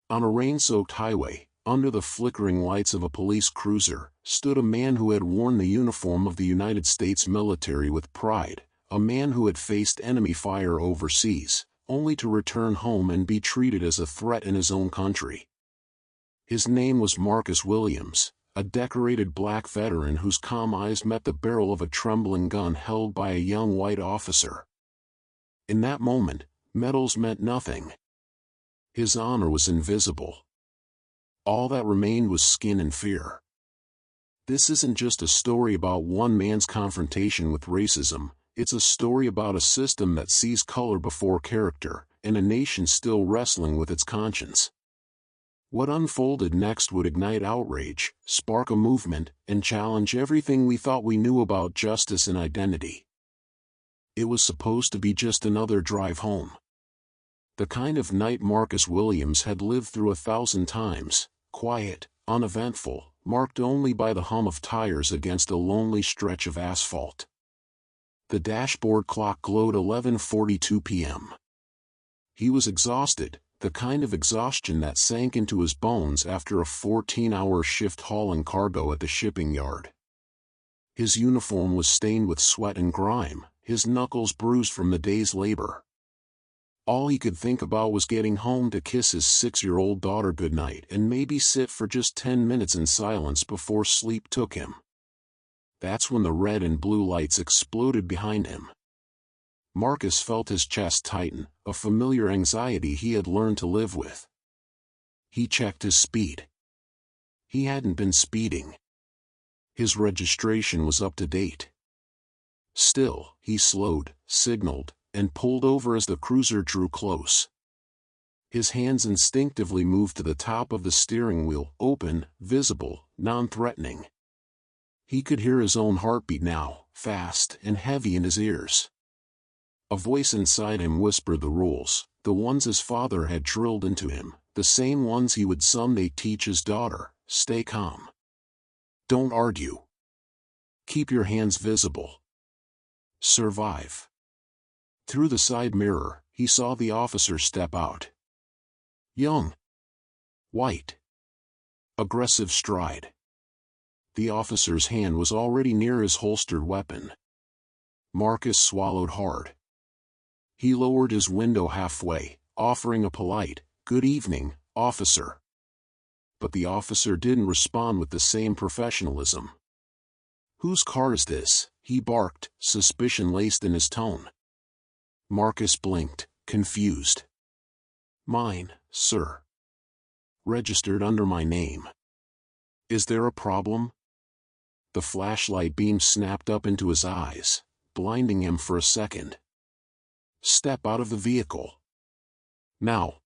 On a rain-soaked highway, under the flickering lights of a police cruiser, stood a man who had worn the uniform of the United States military with pride, a man who had faced enemy fire overseas, only to return home and be treated as a threat in his own country. His name was Marcus Williams, a decorated black veteran whose calm eyes met the barrel of a trembling gun held by a young white officer. In that moment, medals meant nothing. His honor was invisible. All that remained was skin and fear. This isn't just a story about one man's confrontation with racism, it's a story about a system that sees color before character, and a nation still wrestling with its conscience. What unfolded next would ignite outrage, spark a movement, and challenge everything we thought we knew about justice and identity. It was supposed to be just another drive home. The kind of night Marcus Williams had lived through 1,000 times, quiet, uneventful, marked only by the hum of tires against a lonely stretch of asphalt. The dashboard clock glowed 11:42 p.m. He was exhausted, the kind of exhaustion that sank into his bones after a 14-hour shift hauling cargo at the shipping yard. His uniform was stained with sweat and grime, his knuckles bruised from the day's labor. All he could think about was getting home to kiss his 6-year-old daughter goodnight and maybe sit for just 10 minutes in silence before sleep took him. That's when the red and blue lights exploded behind him. Marcus felt his chest tighten, a familiar anxiety he had learned to live with. He checked his speed. He hadn't been speeding. His registration was up to date. Still, he slowed, signaled, and pulled over as the cruiser drew close. His hands instinctively moved to the top of the steering wheel, open, visible, non-threatening. He could hear his own heartbeat now, fast and heavy in his ears. A voice inside him whispered the rules, the ones his father had drilled into him, the same ones he would someday teach his daughter. Stay calm. Don't argue. Keep your hands visible. Survive. Through the side mirror, he saw the officer step out. Young. White. Aggressive stride. The officer's hand was already near his holstered weapon. Marcus swallowed hard. He lowered his window halfway, offering a polite, "Good evening, officer." But the officer didn't respond with the same professionalism. "Whose car is this?" he barked, suspicion laced in his tone. Marcus blinked, confused. "Mine, sir. Registered under my name." "Is there a problem?" The flashlight beam snapped up into his eyes, blinding him for a second. "Step out of the vehicle. Now."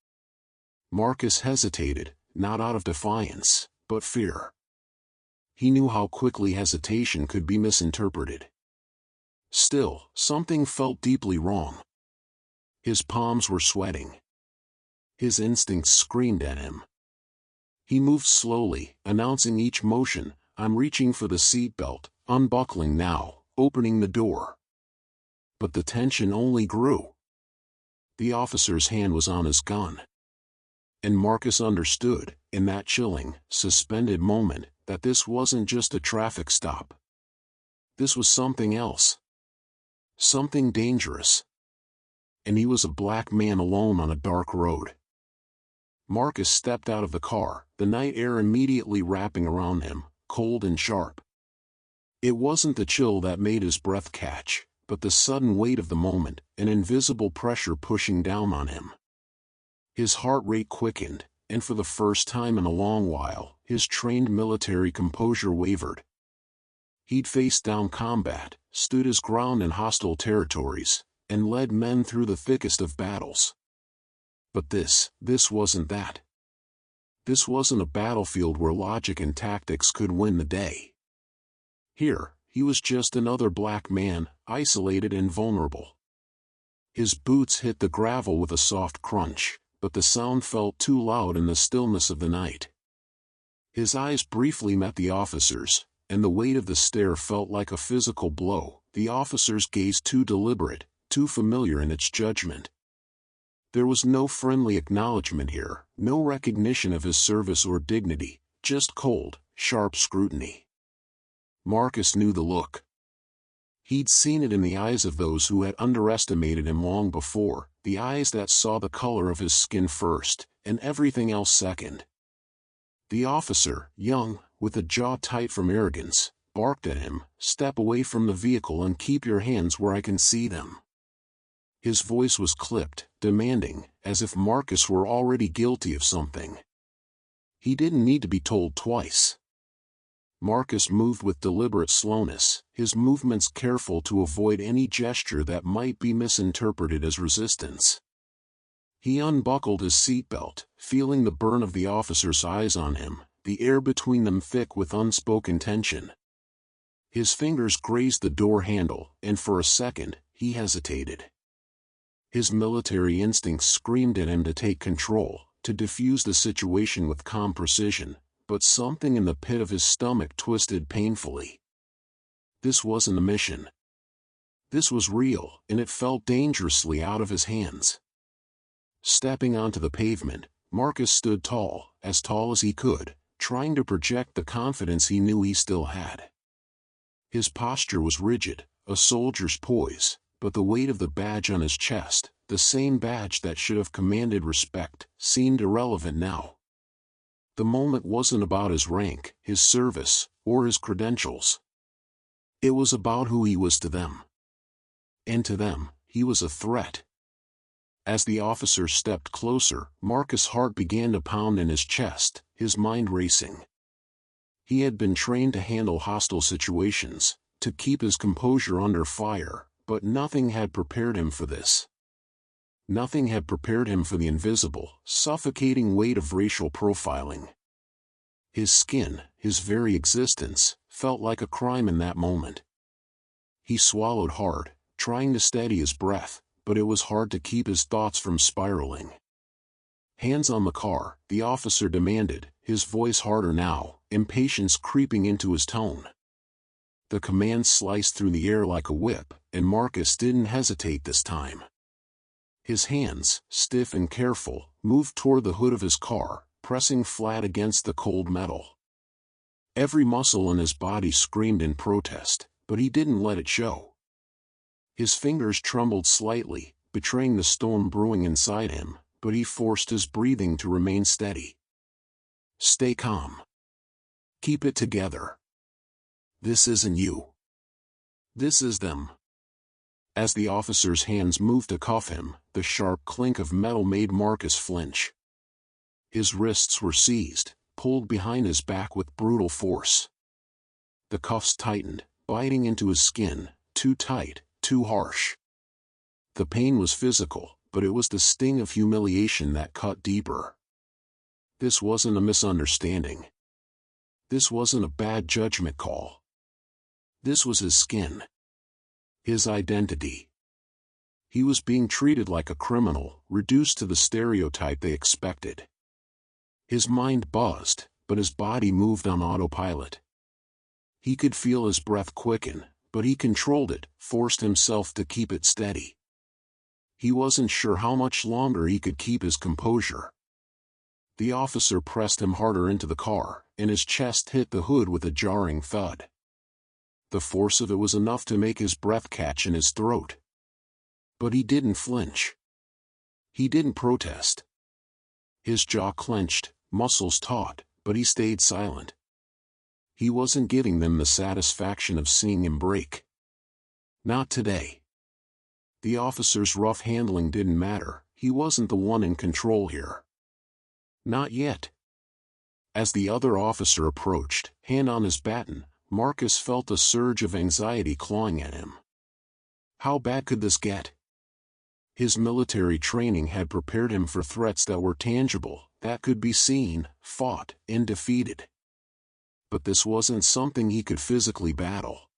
Marcus hesitated, not out of defiance, but fear. He knew how quickly hesitation could be misinterpreted. Still, something felt deeply wrong. His palms were sweating. His instincts screamed at him. He moved slowly, announcing each motion, "I'm reaching for the seatbelt, unbuckling now, opening the door." But the tension only grew. The officer's hand was on his gun. And Marcus understood, in that chilling, suspended moment, that this wasn't just a traffic stop. This was something else. Something dangerous. And he was a black man alone on a dark road. Marcus stepped out of the car, the night air immediately wrapping around him, cold and sharp. It wasn't the chill that made his breath catch, but the sudden weight of the moment, an invisible pressure pushing down on him. His heart rate quickened, and for the first time in a long while, his trained military composure wavered. He'd faced down combat, stood his ground in hostile territories, and led men through the thickest of battles. But this wasn't that. This wasn't a battlefield where logic and tactics could win the day. Here, he was just another black man, isolated and vulnerable. His boots hit the gravel with a soft crunch, but the sound felt too loud in the stillness of the night. His eyes briefly met the officer's, and the weight of the stare felt like a physical blow, the officer's gaze too deliberate, too familiar in its judgment. There was no friendly acknowledgement here, no recognition of his service or dignity, just cold, sharp scrutiny. Marcus knew the look. He'd seen it in the eyes of those who had underestimated him long before, the eyes that saw the color of his skin first, and everything else second. The officer, young, with a jaw tight from arrogance, barked at him, "Step away from the vehicle and keep your hands where I can see them." His voice was clipped, demanding, as if Marcus were already guilty of something. He didn't need to be told twice. Marcus moved with deliberate slowness, his movements careful to avoid any gesture that might be misinterpreted as resistance. He unbuckled his seatbelt, feeling the burn of the officer's eyes on him, the air between them thick with unspoken tension. His fingers grazed the door handle, and for a second, he hesitated. His military instincts screamed at him to take control, to defuse the situation with calm precision, but something in the pit of his stomach twisted painfully. This wasn't a mission. This was real, and it felt dangerously out of his hands. Stepping onto the pavement, Marcus stood tall as he could, trying to project the confidence he knew he still had. His posture was rigid, a soldier's poise, but the weight of the badge on his chest, the same badge that should have commanded respect, seemed irrelevant now. The moment wasn't about his rank, his service, or his credentials. It was about who he was to them. And to them, he was a threat. As the officer stepped closer, Marcus' heart began to pound in his chest, his mind racing. He had been trained to handle hostile situations, to keep his composure under fire, but nothing had prepared him for this. Nothing had prepared him for the invisible, suffocating weight of racial profiling. His skin, his very existence, felt like a crime in that moment. He swallowed hard, trying to steady his breath, but it was hard to keep his thoughts from spiraling. "Hands on the car," the officer demanded, his voice harder now, impatience creeping into his tone. The command sliced through the air like a whip, and Marcus didn't hesitate this time. His hands, stiff and careful, moved toward the hood of his car, pressing flat against the cold metal. Every muscle in his body screamed in protest, but he didn't let it show. His fingers trembled slightly, betraying the storm brewing inside him, but he forced his breathing to remain steady. "Stay calm. Keep it together. This isn't you. This is them." As the officer's hands moved to cuff him, the sharp clink of metal made Marcus flinch. His wrists were seized, pulled behind his back with brutal force. The cuffs tightened, biting into his skin, too tight, too harsh. The pain was physical, but it was the sting of humiliation that cut deeper. This wasn't a misunderstanding. This wasn't a bad judgment call. This was his skin. His identity. He was being treated like a criminal, reduced to the stereotype they expected. His mind buzzed, but his body moved on autopilot. He could feel his breath quicken, but he controlled it, forced himself to keep it steady. He wasn't sure how much longer he could keep his composure. The officer pressed him harder into the car, and his chest hit the hood with a jarring thud. The force of it was enough to make his breath catch in his throat. But he didn't flinch. He didn't protest. His jaw clenched, muscles taut, but he stayed silent. He wasn't giving them the satisfaction of seeing him break. Not today. The officer's rough handling didn't matter, he wasn't the one in control here. Not yet. As the other officer approached, hand on his baton, Marcus felt a surge of anxiety clawing at him. How bad could this get? His military training had prepared him for threats that were tangible, that could be seen, fought, and defeated. But this wasn't something he could physically battle.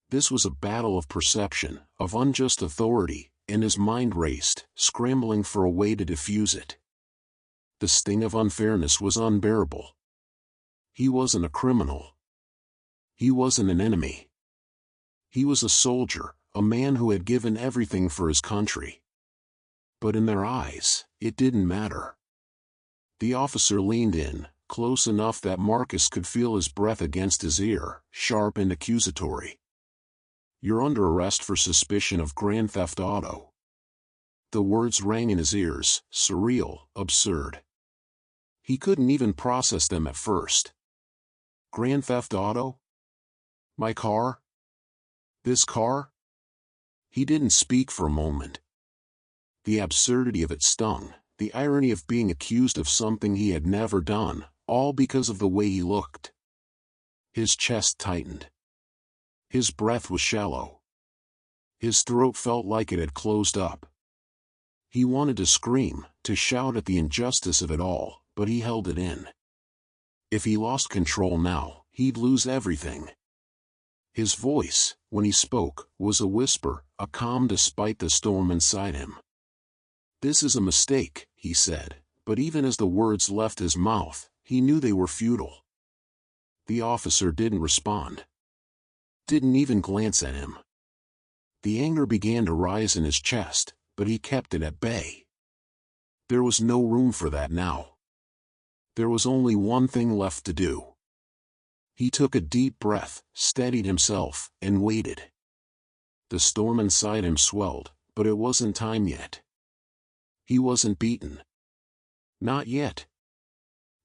This was a battle of perception, of unjust authority, and his mind raced, scrambling for a way to diffuse it. The sting of unfairness was unbearable. He wasn't a criminal. He wasn't an enemy. He was a soldier, a man who had given everything for his country. But in their eyes, it didn't matter. The officer leaned in, close enough that Marcus could feel his breath against his ear, sharp and accusatory. "You're under arrest for suspicion of grand theft auto." The words rang in his ears, surreal, absurd. He couldn't even process them at first. Grand theft auto? My car? This car? He didn't speak for a moment. The absurdity of it stung, the irony of being accused of something he had never done, all because of the way he looked. His chest tightened. His breath was shallow. His throat felt like it had closed up. He wanted to scream, to shout at the injustice of it all, but he held it in. If he lost control now, he'd lose everything. His voice, when he spoke, was a whisper, a calm despite the storm inside him. "This is a mistake," he said, but even as the words left his mouth, he knew they were futile. The officer didn't respond. Didn't even glance at him. The anger began to rise in his chest, but he kept it at bay. There was no room for that now. There was only one thing left to do. He took a deep breath, steadied himself, and waited. The storm inside him swelled, but it wasn't time yet. He wasn't beaten. Not yet.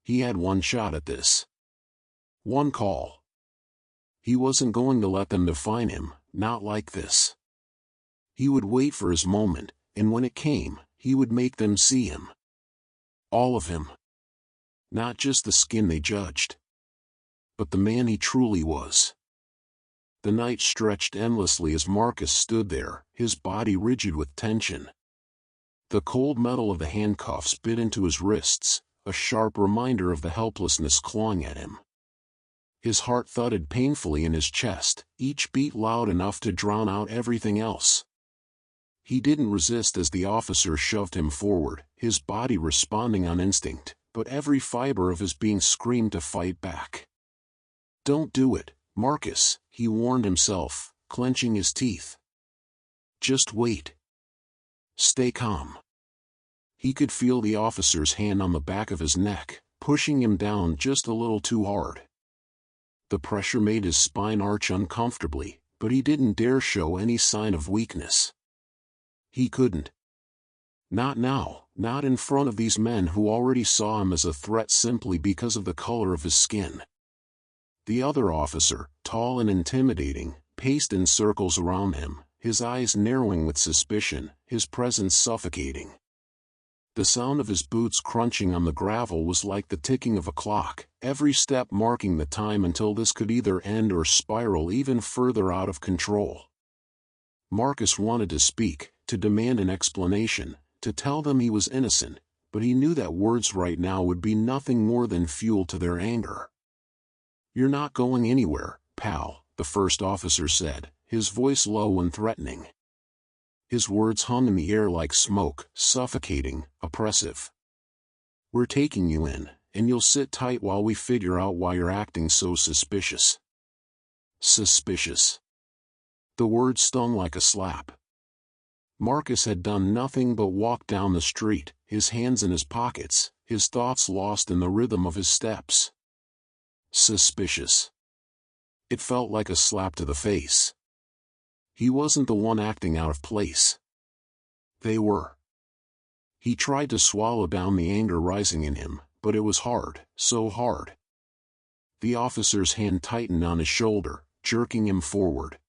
He had one shot at this. One call. He wasn't going to let them define him, not like this. He would wait for his moment, and when it came, he would make them see him. All of him. Not just the skin they judged, but the man he truly was. The night stretched endlessly as Marcus stood there, his body rigid with tension. The cold metal of the handcuffs bit into his wrists, a sharp reminder of the helplessness clawing at him. His heart thudded painfully in his chest, each beat loud enough to drown out everything else. He didn't resist as the officer shoved him forward, his body responding on instinct, but every fiber of his being screamed to fight back. "Don't do it, Marcus," he warned himself, clenching his teeth. "Just wait. Stay calm." He could feel the officer's hand on the back of his neck, pushing him down just a little too hard. The pressure made his spine arch uncomfortably, but he didn't dare show any sign of weakness. He couldn't. Not now, not in front of these men who already saw him as a threat simply because of the color of his skin. The other officer, tall and intimidating, paced in circles around him, his eyes narrowing with suspicion, his presence suffocating. The sound of his boots crunching on the gravel was like the ticking of a clock, every step marking the time until this could either end or spiral even further out of control. Marcus wanted to speak, to demand an explanation, to tell them he was innocent, but he knew that words right now would be nothing more than fuel to their anger. "You're not going anywhere, pal," the first officer said, his voice low and threatening. His words hung in the air like smoke, suffocating, oppressive. "We're taking you in, and you'll sit tight while we figure out why you're acting so suspicious." Suspicious. The word stung like a slap. Marcus had done nothing but walk down the street, his hands in his pockets, his thoughts lost in the rhythm of his steps. Suspicious. It felt like a slap to the face. He wasn't the one acting out of place. They were. He tried to swallow down the anger rising in him, but it was hard, so hard. The officer's hand tightened on his shoulder, jerking him forward.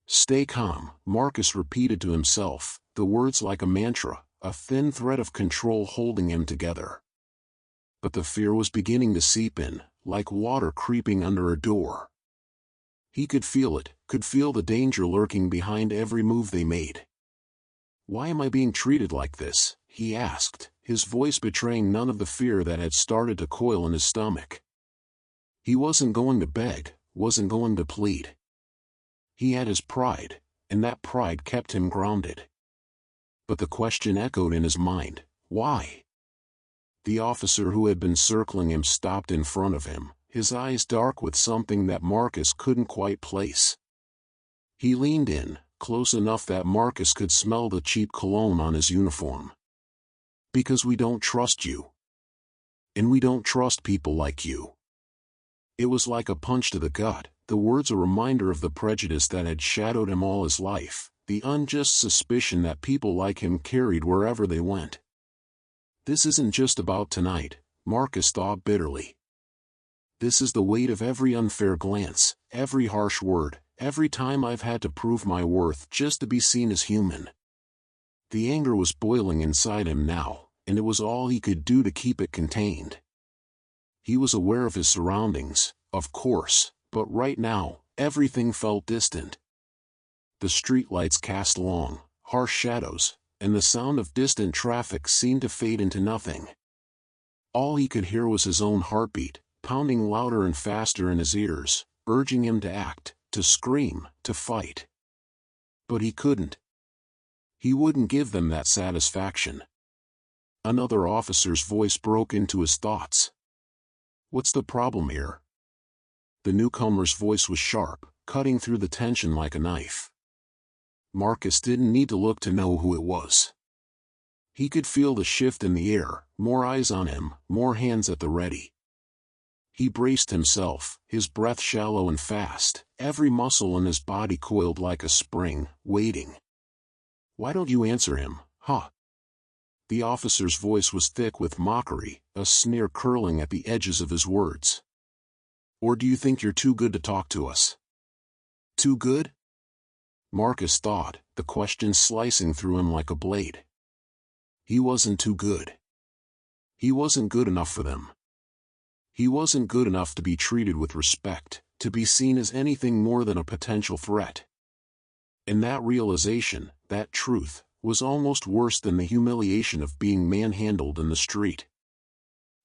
"Stay calm," Marcus repeated to himself, the words like a mantra, a thin thread of control holding him together. But the fear was beginning to seep in, like water creeping under a door. He could feel it, could feel the danger lurking behind every move they made. "Why am I being treated like this?" he asked, his voice betraying none of the fear that had started to coil in his stomach. He wasn't going to beg, wasn't going to plead. He had his pride, and that pride kept him grounded. But the question echoed in his mind, why? The officer who had been circling him stopped in front of him, his eyes dark with something that Marcus couldn't quite place. He leaned in, close enough that Marcus could smell the cheap cologne on his uniform. Because we don't trust you. And we don't trust people like you. It was like a punch to the gut, the words a reminder of the prejudice that had shadowed him all his life, the unjust suspicion that people like him carried wherever they went. This isn't just about tonight, Marcus thought bitterly. This is the weight of every unfair glance, every harsh word, every time I've had to prove my worth just to be seen as human. The anger was boiling inside him now, and it was all he could do to keep it contained. He was aware of his surroundings, of course, but right now, everything felt distant. The streetlights cast long, harsh shadows, and the sound of distant traffic seemed to fade into nothing. All he could hear was his own heartbeat, pounding louder and faster in his ears, urging him to act, to scream, to fight. But he couldn't. He wouldn't give them that satisfaction. Another officer's voice broke into his thoughts. "What's the problem here?" The newcomer's voice was sharp, cutting through the tension like a knife. Marcus didn't need to look to know who it was. He could feel the shift in the air, more eyes on him, more hands at the ready. He braced himself, his breath shallow and fast, every muscle in his body coiled like a spring, waiting. "Why don't you answer him, huh?" The officer's voice was thick with mockery, a sneer curling at the edges of his words. "Or do you think you're too good to talk to us?" Too good? Marcus thought, the question slicing through him like a blade. He wasn't too good. He wasn't good enough for them. He wasn't good enough to be treated with respect, to be seen as anything more than a potential threat. And that realization, that truth, was almost worse than the humiliation of being manhandled in the street.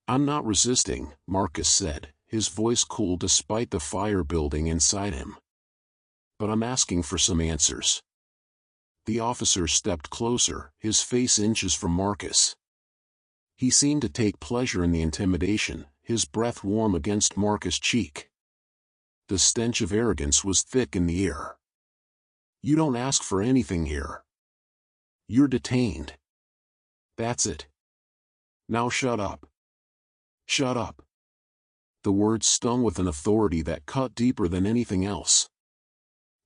"I'm not resisting," Marcus said, his voice cool despite the fire building inside him. "But I'm asking for some answers." The officer stepped closer, his face inches from Marcus. He seemed to take pleasure in the intimidation, his breath warm against Marcus' cheek. The stench of arrogance was thick in the air. "You don't ask for anything here. You're detained. That's it. Now shut up. Shut up." The words stung with an authority that cut deeper than anything else.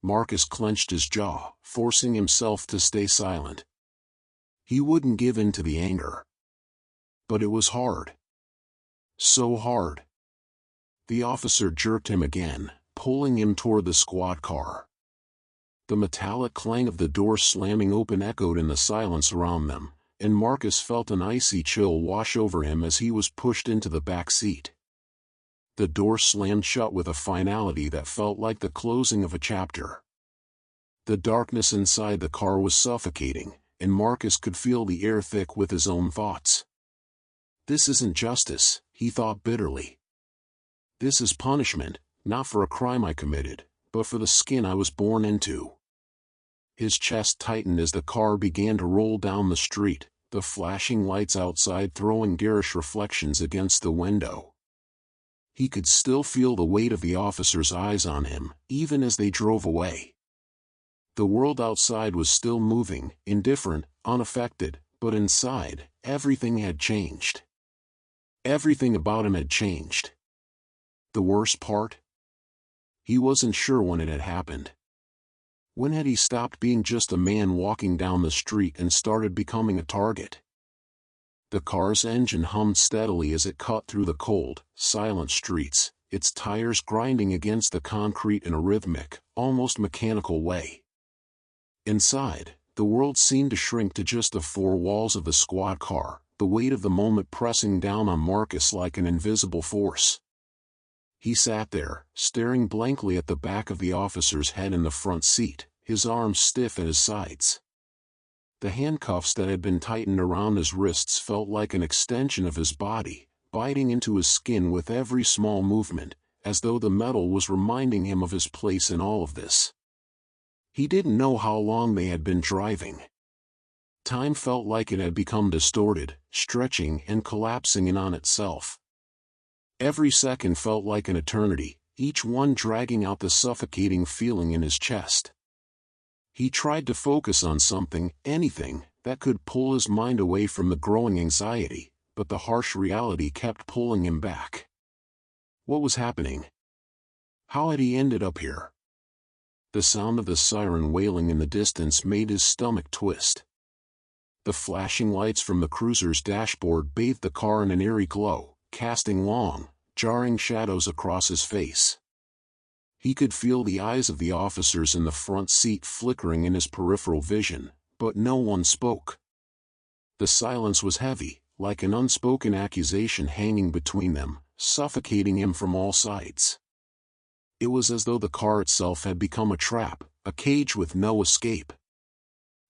Marcus clenched his jaw, forcing himself to stay silent. He wouldn't give in to the anger. But it was hard. So hard. The officer jerked him again, pulling him toward the squad car. The metallic clang of the door slamming open echoed in the silence around them, and Marcus felt an icy chill wash over him as he was pushed into the back seat. The door slammed shut with a finality that felt like the closing of a chapter. The darkness inside the car was suffocating, and Marcus could feel the air thick with his own thoughts. "This isn't justice," he thought bitterly. "This is punishment, not for a crime I committed, but for the skin I was born into." His chest tightened as the car began to roll down the street, the flashing lights outside throwing garish reflections against the window. He could still feel the weight of the officer's eyes on him, even as they drove away. The world outside was still moving, indifferent, unaffected, but inside, everything had changed. Everything about him had changed. The worst part? He wasn't sure when it had happened. When had he stopped being just a man walking down the street and started becoming a target? The car's engine hummed steadily as it cut through the cold, silent streets, its tires grinding against the concrete in a rhythmic, almost mechanical way. Inside, the world seemed to shrink to just the four walls of the squad car, the weight of the moment pressing down on Marcus like an invisible force. He sat there, staring blankly at the back of the officer's head in the front seat, his arms stiff at his sides. The handcuffs that had been tightened around his wrists felt like an extension of his body, biting into his skin with every small movement, as though the metal was reminding him of his place in all of this. He didn't know how long they had been driving. Time felt like it had become distorted, stretching and collapsing in on itself. Every second felt like an eternity, each one dragging out the suffocating feeling in his chest. He tried to focus on something, anything, that could pull his mind away from the growing anxiety, but the harsh reality kept pulling him back. What was happening? How had he ended up here? The sound of the siren wailing in the distance made his stomach twist. The flashing lights from the cruiser's dashboard bathed the car in an eerie glow, casting long, jarring shadows across his face. He could feel the eyes of the officers in the front seat flickering in his peripheral vision, but no one spoke. The silence was heavy, like an unspoken accusation hanging between them, suffocating him from all sides. It was as though the car itself had become a trap, a cage with no escape.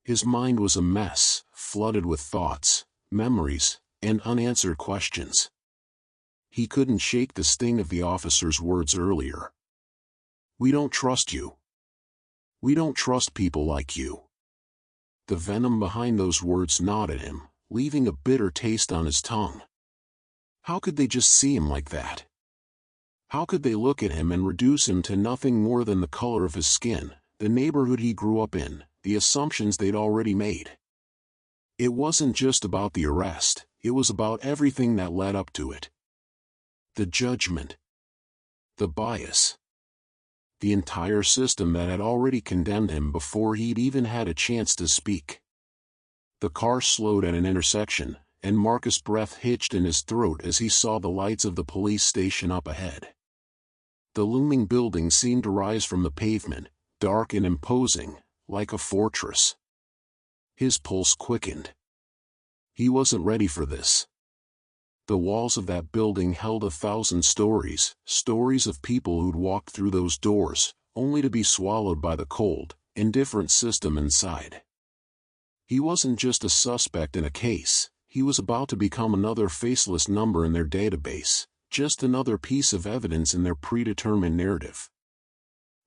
His mind was a mess, flooded with thoughts, memories, and unanswered questions. He couldn't shake the sting of the officer's words earlier. "We don't trust you. We don't trust people like you." The venom behind those words gnawed at him, leaving a bitter taste on his tongue. How could they just see him like that? How could they look at him and reduce him to nothing more than the color of his skin, the neighborhood he grew up in, the assumptions they'd already made? It wasn't just about the arrest, it was about everything that led up to it. The judgment. The bias. The entire system that had already condemned him before he'd even had a chance to speak. The car slowed at an intersection, and Marcus' breath hitched in his throat as he saw the lights of the police station up ahead. The looming building seemed to rise from the pavement, dark and imposing, like a fortress. His pulse quickened. He wasn't ready for this. The walls of that building held 1,000 stories, stories of people who'd walked through those doors, only to be swallowed by the cold, indifferent system inside. He wasn't just a suspect in a case, he was about to become another faceless number in their database, just another piece of evidence in their predetermined narrative.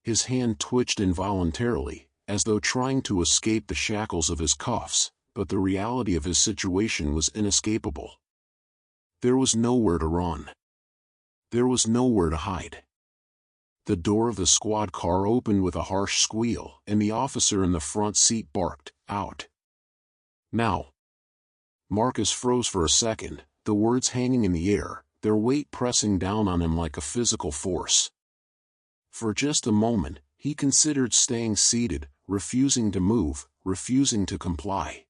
His hand twitched involuntarily, as though trying to escape the shackles of his cuffs, but the reality of his situation was inescapable. There was nowhere to run. There was nowhere to hide. The door of the squad car opened with a harsh squeal, and the officer in the front seat barked, "Out." "Now." Marcus froze for a second, the words hanging in the air, their weight pressing down on him like a physical force. For just a moment, he considered staying seated, refusing to move, refusing to comply.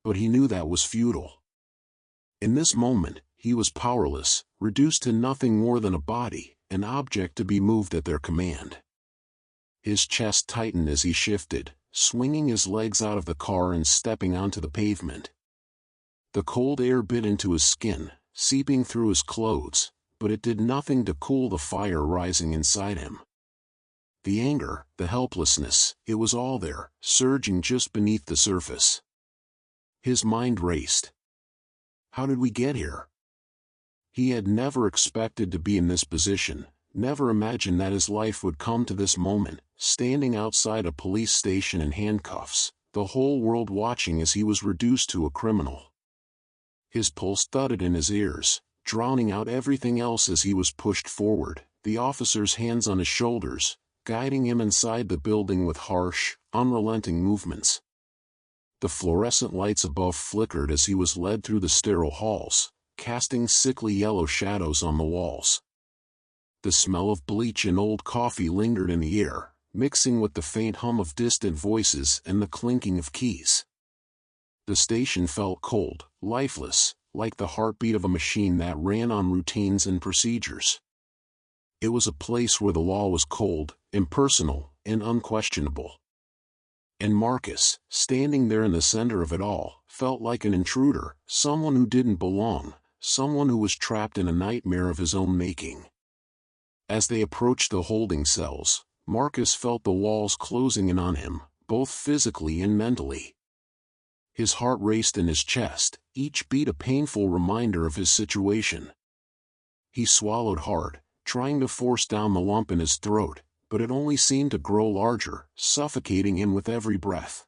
But he knew that was futile. In this moment, he was powerless, reduced to nothing more than a body, an object to be moved at their command. His chest tightened as he shifted, swinging his legs out of the car and stepping onto the pavement. The cold air bit into his skin, seeping through his clothes, but it did nothing to cool the fire rising inside him. The anger, the helplessness, it was all there, surging just beneath the surface. His mind raced. How did we get here? He had never expected to be in this position, never imagined that his life would come to this moment, standing outside a police station in handcuffs, the whole world watching as he was reduced to a criminal. His pulse thudded in his ears, drowning out everything else as he was pushed forward, the officer's hands on his shoulders, guiding him inside the building with harsh, unrelenting movements. The fluorescent lights above flickered as he was led through the sterile halls, casting sickly yellow shadows on the walls. The smell of bleach and old coffee lingered in the air, mixing with the faint hum of distant voices and the clinking of keys. The station felt cold, lifeless, like the heartbeat of a machine that ran on routines and procedures. It was a place where the law was cold, impersonal, and unquestionable. And Marcus, standing there in the center of it all, felt like an intruder, someone who didn't belong, someone who was trapped in a nightmare of his own making. As they approached the holding cells, Marcus felt the walls closing in on him, both physically and mentally. His heart raced in his chest, each beat a painful reminder of his situation. He swallowed hard, trying to force down the lump in his throat, but it only seemed to grow larger, suffocating him with every breath.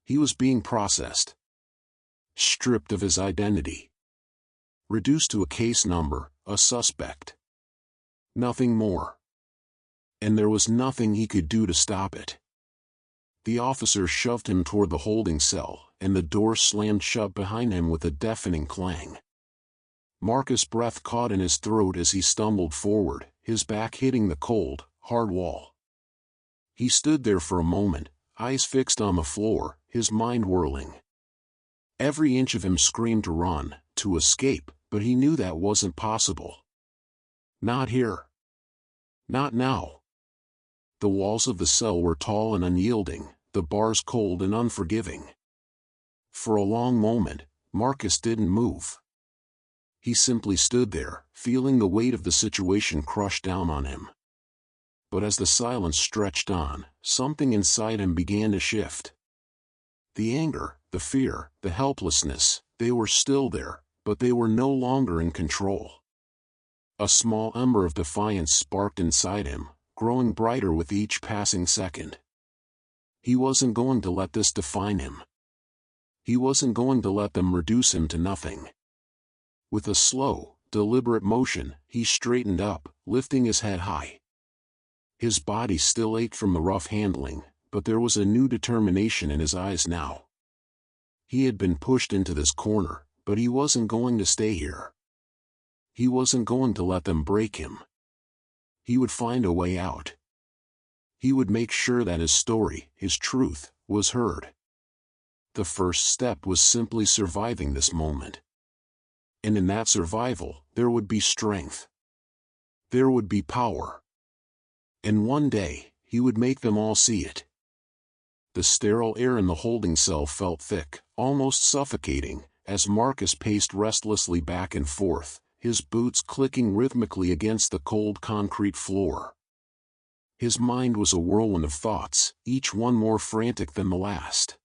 He was being processed. Stripped of his identity. Reduced to a case number, a suspect. Nothing more. And there was nothing he could do to stop it. The officer shoved him toward the holding cell, and the door slammed shut behind him with a deafening clang. Marcus' breath caught in his throat as he stumbled forward, his back hitting the cold, hard wall. He stood there for a moment, eyes fixed on the floor, his mind whirling. Every inch of him screamed to run, to escape, but he knew that wasn't possible. Not here. Not now. The walls of the cell were tall and unyielding, the bars cold and unforgiving. For a long moment, Marcus didn't move. He simply stood there, feeling the weight of the situation crush down on him. But as the silence stretched on, something inside him began to shift. The anger, the fear, the helplessness, they were still there, but they were no longer in control. A small ember of defiance sparked inside him, growing brighter with each passing second. He wasn't going to let this define him. He wasn't going to let them reduce him to nothing. With a slow, deliberate motion, he straightened up, lifting his head high. His body still ached from the rough handling, but there was a new determination in his eyes now. He had been pushed into this corner, but he wasn't going to stay here. He wasn't going to let them break him. He would find a way out. He would make sure that his story, his truth, was heard. The first step was simply surviving this moment. And in that survival, there would be strength. There would be power. And one day, he would make them all see it. The sterile air in the holding cell felt thick, almost suffocating, as Marcus paced restlessly back and forth, his boots clicking rhythmically against the cold concrete floor. His mind was a whirlwind of thoughts, each one more frantic than the last.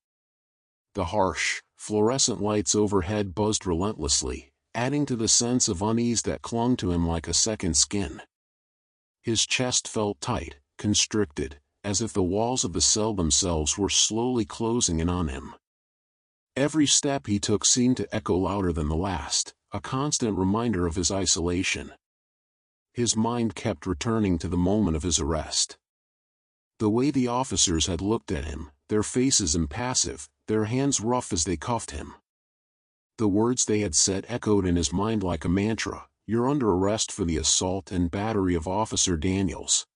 The harsh, fluorescent lights overhead buzzed relentlessly, adding to the sense of unease that clung to him like a second skin. His chest felt tight, constricted, as if the walls of the cell themselves were slowly closing in on him. Every step he took seemed to echo louder than the last, a constant reminder of his isolation. His mind kept returning to the moment of his arrest. The way the officers had looked at him, their faces impassive, their hands rough as they cuffed him. The words they had said echoed in his mind like a mantra, "You're under arrest for the assault and battery of Officer Daniels."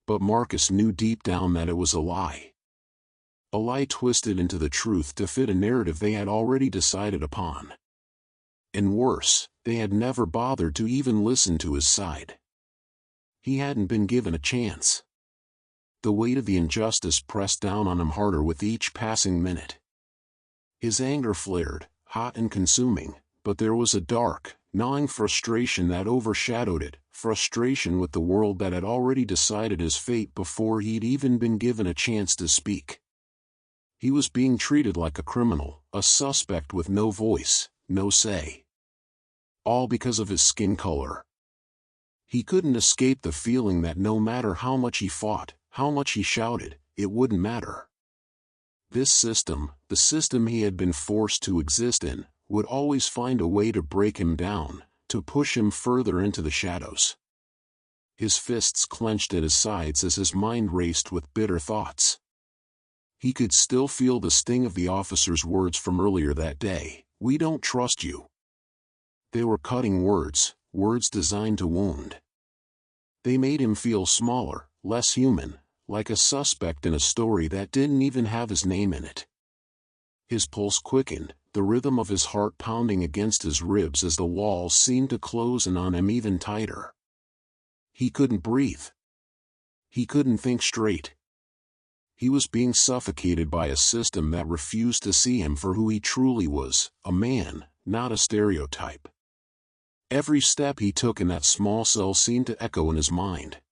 But Marcus knew deep down that it was a lie. A lie twisted into the truth to fit a narrative they had already decided upon. And worse, they had never bothered to even listen to his side. He hadn't been given a chance. The weight of the injustice pressed down on him harder with each passing minute. His anger flared, hot and consuming, but there was a dark, gnawing frustration that overshadowed it, frustration with the world that had already decided his fate before he'd even been given a chance to speak. He was being treated like a criminal, a suspect with no voice, no say. All because of his skin color. He couldn't escape the feeling that no matter how much he fought, how much he shouted, it wouldn't matter. This system, the system he had been forced to exist in, would always find a way to break him down, to push him further into the shadows. His fists clenched at his sides as his mind raced with bitter thoughts. He could still feel the sting of the officer's words from earlier that day, "We don't trust you." They were cutting words, words designed to wound. They made him feel smaller, less human, like a suspect in a story that didn't even have his name in it. His pulse quickened, the rhythm of his heart pounding against his ribs as the walls seemed to close in on him even tighter. He couldn't breathe. He couldn't think straight. He was being suffocated by a system that refused to see him for who he truly was, a man, not a stereotype. Every step he took in that small cell seemed to echo in his mind.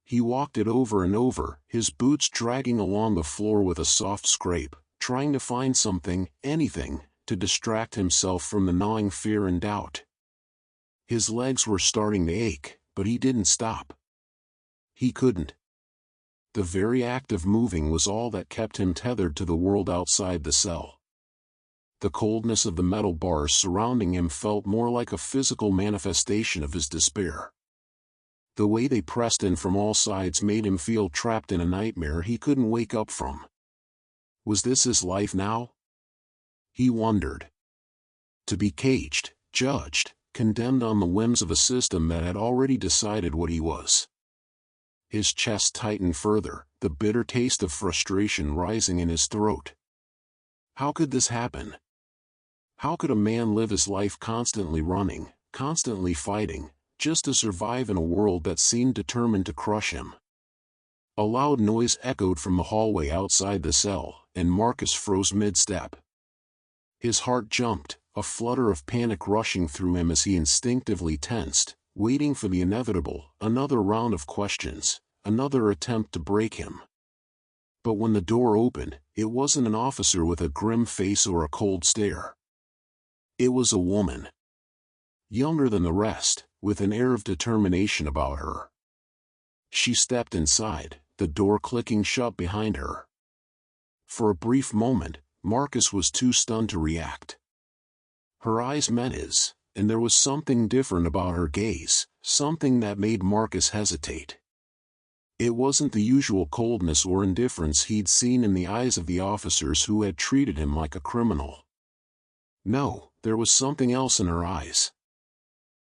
He walked it over and over, his boots dragging along the floor with a soft scrape, trying to find something, anything, to distract himself from the gnawing fear and doubt. His legs were starting to ache, but he didn't stop. He couldn't. The very act of moving was all that kept him tethered to the world outside the cell. The coldness of the metal bars surrounding him felt more like a physical manifestation of his despair. The way they pressed in from all sides made him feel trapped in a nightmare he couldn't wake up from. Was this his life now? He wondered. To be caged, judged, condemned on the whims of a system that had already decided what he was. His chest tightened further, the bitter taste of frustration rising in his throat. How could this happen? How could a man live his life constantly running, constantly fighting, just to survive in a world that seemed determined to crush him? A loud noise echoed from the hallway outside the cell, and Marcus froze mid-step. His heart jumped, a flutter of panic rushing through him as he instinctively tensed, waiting for the inevitable, another round of questions, another attempt to break him. But when the door opened, it wasn't an officer with a grim face or a cold stare. It was a woman. Younger than the rest, with an air of determination about her. She stepped inside, the door clicking shut behind her. For a brief moment, Marcus was too stunned to react. Her eyes met his, and there was something different about her gaze, something that made Marcus hesitate. It wasn't the usual coldness or indifference he'd seen in the eyes of the officers who had treated him like a criminal. No, there was something else in her eyes.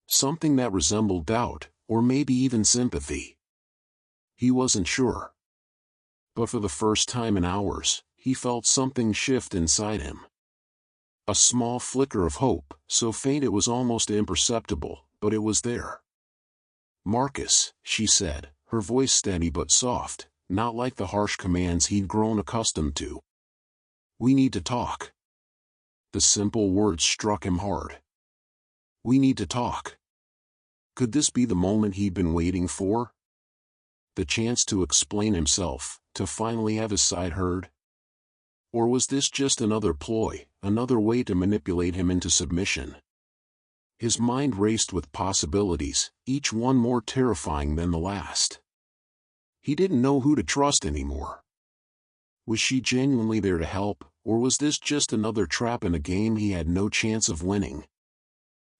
Something that resembled doubt, or maybe even sympathy. He wasn't sure. But for the first time in hours, he felt something shift inside him. A small flicker of hope, so faint it was almost imperceptible, but it was there. "Marcus," she said, her voice steady but soft, not like the harsh commands he'd grown accustomed to. "We need to talk." The simple words struck him hard. We need to talk. Could this be the moment he'd been waiting for? The chance to explain himself, to finally have his side heard? Or was this just another ploy, another way to manipulate him into submission? His mind raced with possibilities, each one more terrifying than the last. He didn't know who to trust anymore. Was she genuinely there to help, or was this just another trap in a game he had no chance of winning?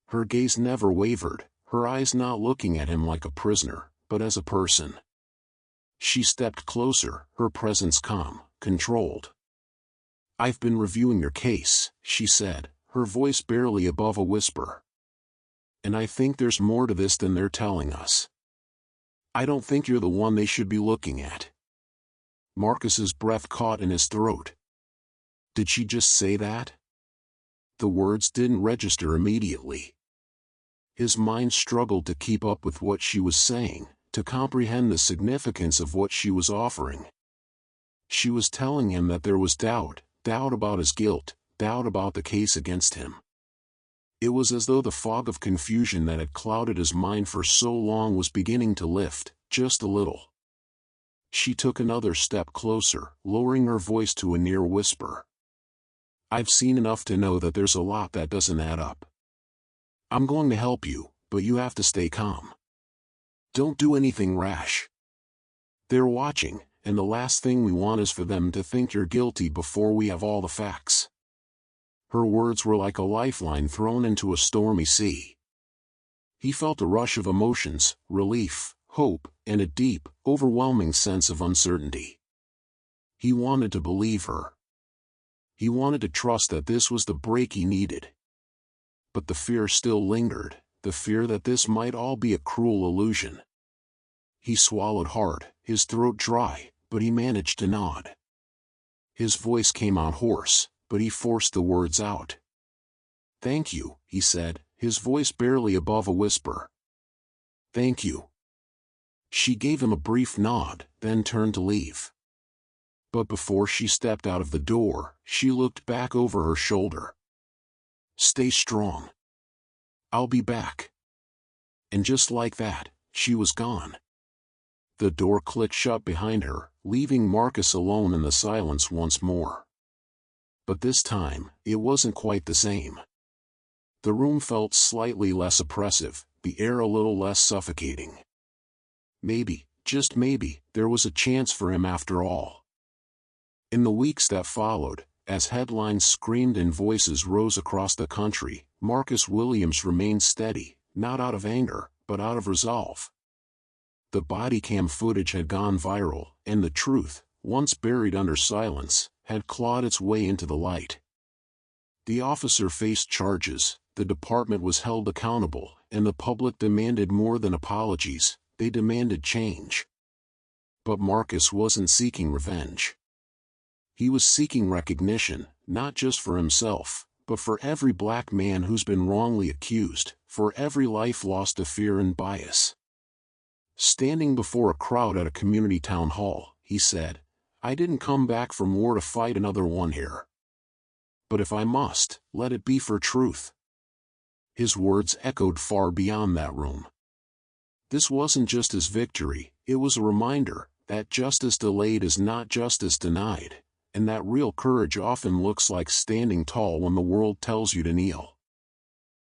Her gaze never wavered, her eyes not looking at him like a prisoner, but as a person. She stepped closer, her presence calm, controlled. "I've been reviewing your case," she said, her voice barely above a whisper. "And I think there's more to this than they're telling us. I don't think you're the one they should be looking at." Marcus's breath caught in his throat. Did she just say that? The words didn't register immediately. His mind struggled to keep up with what she was saying, to comprehend the significance of what she was offering. She was telling him that there was doubt about his guilt, doubt about the case against him. It was as though the fog of confusion that had clouded his mind for so long was beginning to lift, just a little. She took another step closer, lowering her voice to a near whisper. "I've seen enough to know that there's a lot that doesn't add up. I'm going to help you, but you have to stay calm. Don't do anything rash. They're watching, and the last thing we want is for them to think you're guilty before we have all the facts." Her words were like a lifeline thrown into a stormy sea. He felt a rush of emotions, relief, hope, and a deep, overwhelming sense of uncertainty. He wanted to believe her. He wanted to trust that this was the break he needed. But the fear still lingered, the fear that this might all be a cruel illusion. He swallowed hard, his throat dry, but he managed to nod. His voice came out hoarse, but he forced the words out. "Thank you," he said, his voice barely above a whisper. "Thank you." She gave him a brief nod, then turned to leave. But before she stepped out of the door, she looked back over her shoulder. "Stay strong. I'll be back." And just like that, she was gone. The door clicked shut behind her, leaving Marcus alone in the silence once more. But this time, it wasn't quite the same. The room felt slightly less oppressive, the air a little less suffocating. Maybe, just maybe, there was a chance for him after all. In the weeks that followed, as headlines screamed and voices rose across the country, Marcus Williams remained steady, not out of anger, but out of resolve. The body cam footage had gone viral, and the truth, once buried under silence, had clawed its way into the light. The officer faced charges, the department was held accountable, and the public demanded more than apologies, they demanded change. But Marcus wasn't seeking revenge. He was seeking recognition, not just for himself, but for every black man who's been wrongly accused, for every life lost to fear and bias. Standing before a crowd at a community town hall, he said, "I didn't come back from war to fight another one here. But if I must, let it be for truth." His words echoed far beyond that room. This wasn't just his victory, it was a reminder that justice delayed is not justice denied, and that real courage often looks like standing tall when the world tells you to kneel.